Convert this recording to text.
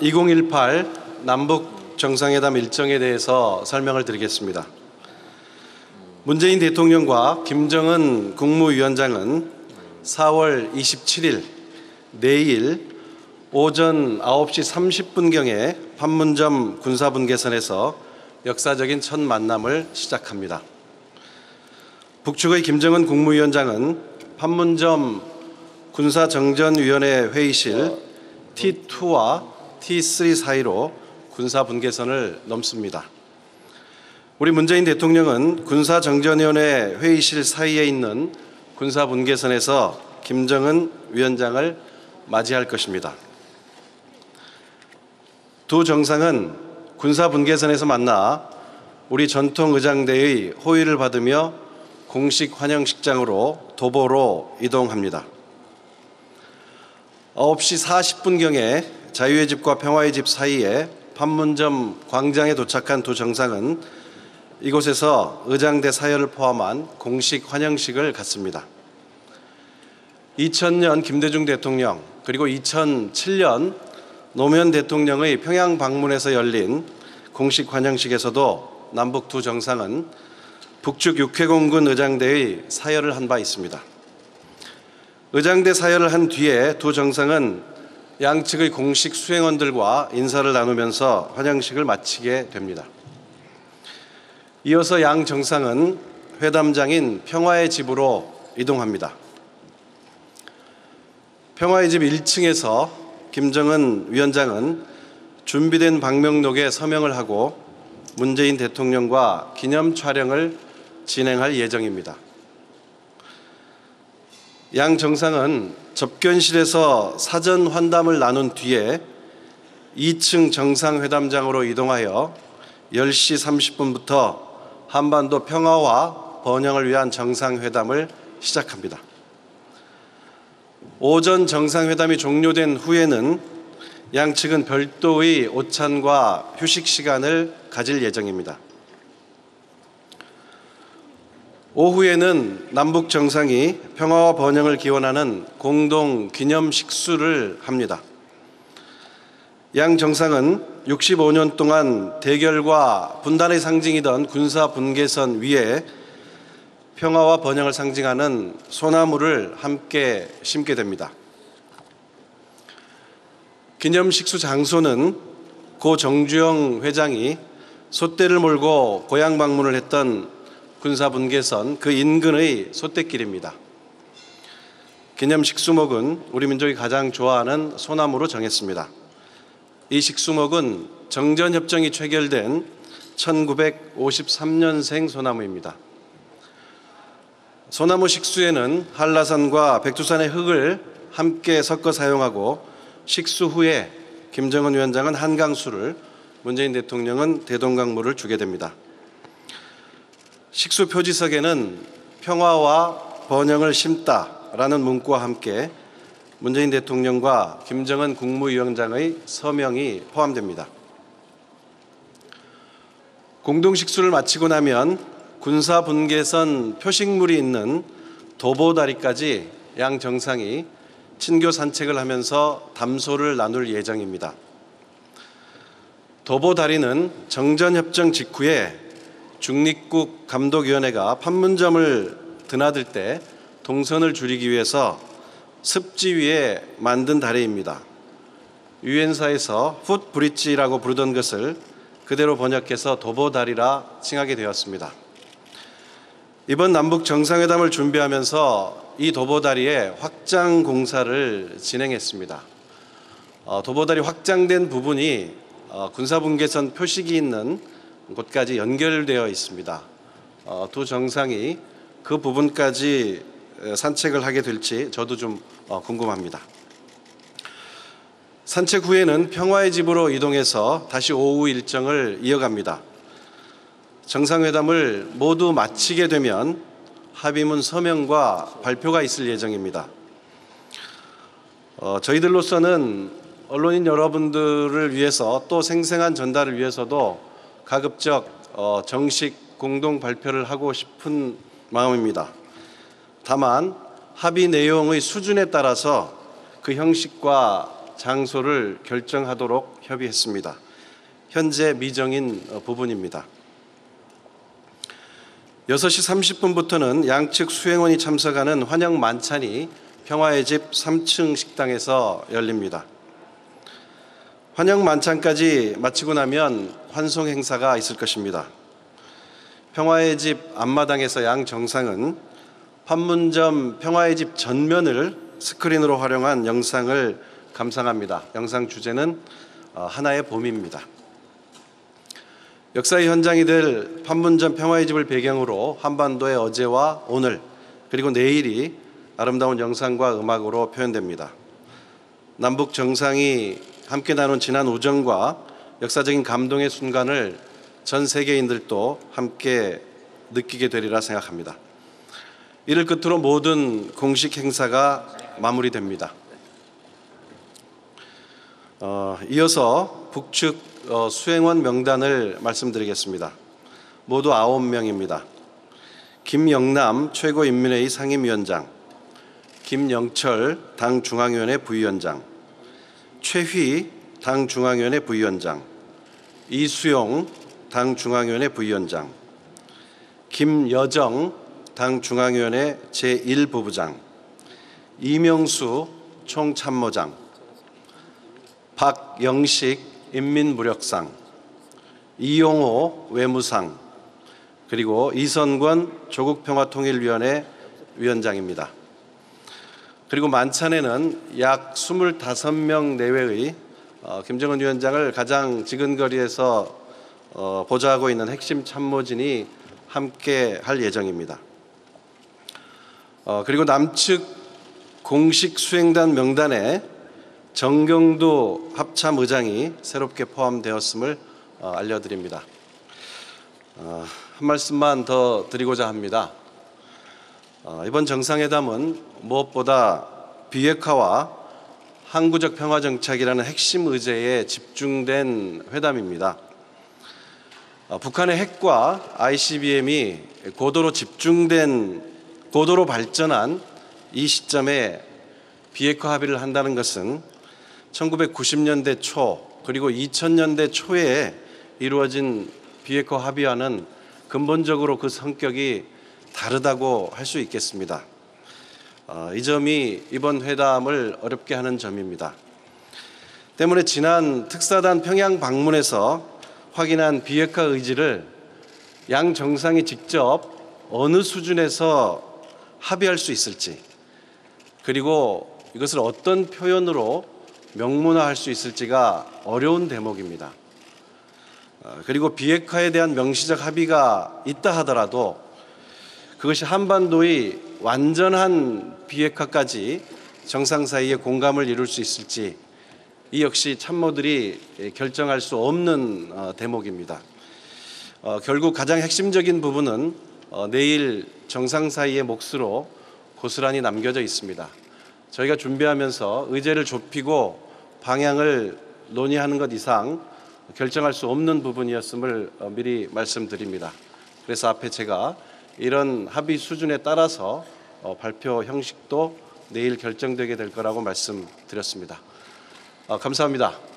2018 남북 정상회담 일정에 대해서 설명을 드리겠습니다. 문재인 대통령과 김정은 국무위원장은 4월 27일 내일 오전 9시 30분경에 판문점 군사분계선에서 역사적인 첫 만남을 시작합니다. 북측의 김정은 국무위원장은 판문점 군사정전위원회 회의실 T2와 T3 사이로 군사분계선을 넘습니다. 우리 문재인 대통령은 군사정전위원회 회의실 사이에 있는 군사분계선에서 김정은 위원장을 맞이할 것입니다. 두 정상은 군사분계선에서 만나 우리 전통의장대의 호의를 받으며 공식 환영식장으로 도보로 이동합니다. 9시 40분경에 자유의 집과 평화의 집 사이에 판문점 광장에 도착한 두 정상은 이곳에서 의장대 사열을 포함한 공식 환영식을 갖습니다. 2000년 김대중 대통령 그리고 2007년 노무현 대통령의 평양 방문에서 열린 공식 환영식에서도 남북 두 정상은 북측 육해공군 의장대의 사열을 한 바 있습니다. 의장대 사열을 한 뒤에 두 정상은 양측의 공식 수행원들과 인사를 나누면서 환영식을 마치게 됩니다. 이어서 양 정상은 회담장인 평화의 집으로 이동합니다. 평화의 집 1층에서 김정은 위원장은 준비된 방명록에 서명을 하고 문재인 대통령과 기념 촬영을 진행할 예정입니다. 양 정상은 접견실에서 사전 환담을 나눈 뒤에 2층 정상회담장으로 이동하여 10시 30분부터 한반도 평화와 번영을 위한 정상회담을 시작합니다. 오전 정상회담이 종료된 후에는 양측은 별도의 오찬과 휴식 시간을 가질 예정입니다. 오후에는 남북 정상이 평화와 번영을 기원하는 공동 기념 식수를 합니다. 양 정상은 65년 동안 대결과 분단의 상징이던 군사 분계선 위에 평화와 번영을 상징하는 소나무를 함께 심게 됩니다. 기념 식수 장소는 고 정주영 회장이 솥대를 몰고 고향 방문을 했던 군사분계선 그 인근의 솥대길입니다. 기념 식수목은 우리 민족이 가장 좋아하는 소나무로 정했습니다. 이 식수목은 정전협정이 체결된 1953년생 소나무입니다. 소나무 식수에는 한라산과 백두산의 흙을 함께 섞어 사용하고 식수 후에 김정은 위원장은 한강수를, 문재인 대통령은 대동강물을 주게 됩니다. 식수 표지석에는 평화와 번영을 심다라는 문구와 함께 문재인 대통령과 김정은 국무위원장의 서명이 포함됩니다. 공동식수를 마치고 나면 군사분계선 표식물이 있는 도보다리까지 양 정상이 친교 산책을 하면서 담소를 나눌 예정입니다. 도보다리는 정전협정 직후에 중립국 감독위원회가 판문점을 드나들 때 동선을 줄이기 위해서 습지 위에 만든 다리입니다. 유엔사에서 풋브릿지라고 부르던 것을 그대로 번역해서 도보다리라 칭하게 되었습니다. 이번 남북 정상회담을 준비하면서 이 도보다리의 확장 공사를 진행했습니다. 도보다리 확장된 부분이 군사분계선 표식이 있는 곳까지 연결되어 있습니다. 두 정상이 그 부분까지 산책을 하게 될지 저도 좀 궁금합니다. 산책 후에는 평화의 집으로 이동해서 다시 오후 일정을 이어갑니다. 정상회담을 모두 마치게 되면 합의문 서명과 발표가 있을 예정입니다. 저희들로서는 언론인 여러분들을 위해서 또 생생한 전달을 위해서도 가급적 정식 공동 발표를 하고 싶은 마음입니다. 다만 합의 내용의 수준에 따라서 그 형식과 장소를 결정하도록 협의했습니다. 현재 미정인 부분입니다. 6시 30분부터는 양측 수행원이 참석하는 환영 만찬이 평화의 집 3층 식당에서 열립니다. 환영 만찬까지 마치고 나면 환송 행사가 있을 것입니다. 평화의 집 앞마당에서 양 정상은 판문점 평화의 집 전면을 스크린으로 활용한 영상을 감상합니다. 영상 주제는 하나의 봄입니다. 역사의 현장이 될 판문점 평화의 집을 배경으로 한반도의 어제와 오늘 그리고 내일이 아름다운 영상과 음악으로 표현됩니다. 남북 정상이 함께 나눈 지난 우정과 역사적인 감동의 순간을 전 세계인들도 함께 느끼게 되리라 생각합니다. 이를 끝으로 모든 공식 행사가 마무리됩니다. 이어서 북측 수행원 명단을 말씀드리겠습니다. 모두 9명입니다. 김영남 최고인민회의 상임위원장, 김영철 당중앙위원회 부위원장, 최휘 당중앙위원회 부위원장, 이수용 당중앙위원회 부위원장, 김여정 당중앙위원회 제1부부장, 이명수 총참모장, 박영식 인민무력상, 이용호 외무상, 그리고 이선권 조국평화통일위원회 위원장입니다. 그리고 만찬에는 약 25명 내외의 김정은 위원장을 가장 지근거리에서 보좌하고 있는 핵심 참모진이 함께 할 예정입니다. 그리고 남측 공식 수행단 명단에 정경두 합참의장이 새롭게 포함되었음을 알려드립니다. 한 말씀만 더 드리고자 합니다. 이번 정상회담은 무엇보다 비핵화와 항구적 평화 정착이라는 핵심 의제에 집중된 회담입니다. 북한의 핵과 ICBM이 고도로 발전한 이 시점에 비핵화 합의를 한다는 것은 1990년대 초 그리고 2000년대 초에 이루어진 비핵화 합의와는 근본적으로 그 성격이 다르다고 할 수 있겠습니다. 이 점이 이번 회담을 어렵게 하는 점입니다. 때문에 지난 특사단 평양 방문에서 확인한 비핵화 의지를 양 정상이 직접 어느 수준에서 합의할 수 있을지, 그리고 이것을 어떤 표현으로 명문화할 수 있을지가 어려운 대목입니다. 그리고 비핵화에 대한 명시적 합의가 있다 하더라도 그것이 한반도의 완전한 비핵화까지 정상 사이에 공감을 이룰 수 있을지, 이 역시 참모들이 결정할 수 없는 대목입니다. 결국 가장 핵심적인 부분은 내일 정상 사이의 몫으로 고스란히 남겨져 있습니다. 저희가 준비하면서 의제를 좁히고 방향을 논의하는 것 이상 결정할 수 없는 부분이었음을 미리 말씀드립니다. 그래서 앞에 제가 이런 합의 수준에 따라서 발표 형식도 내일 결정되게 될 거라고 말씀드렸습니다. 감사합니다.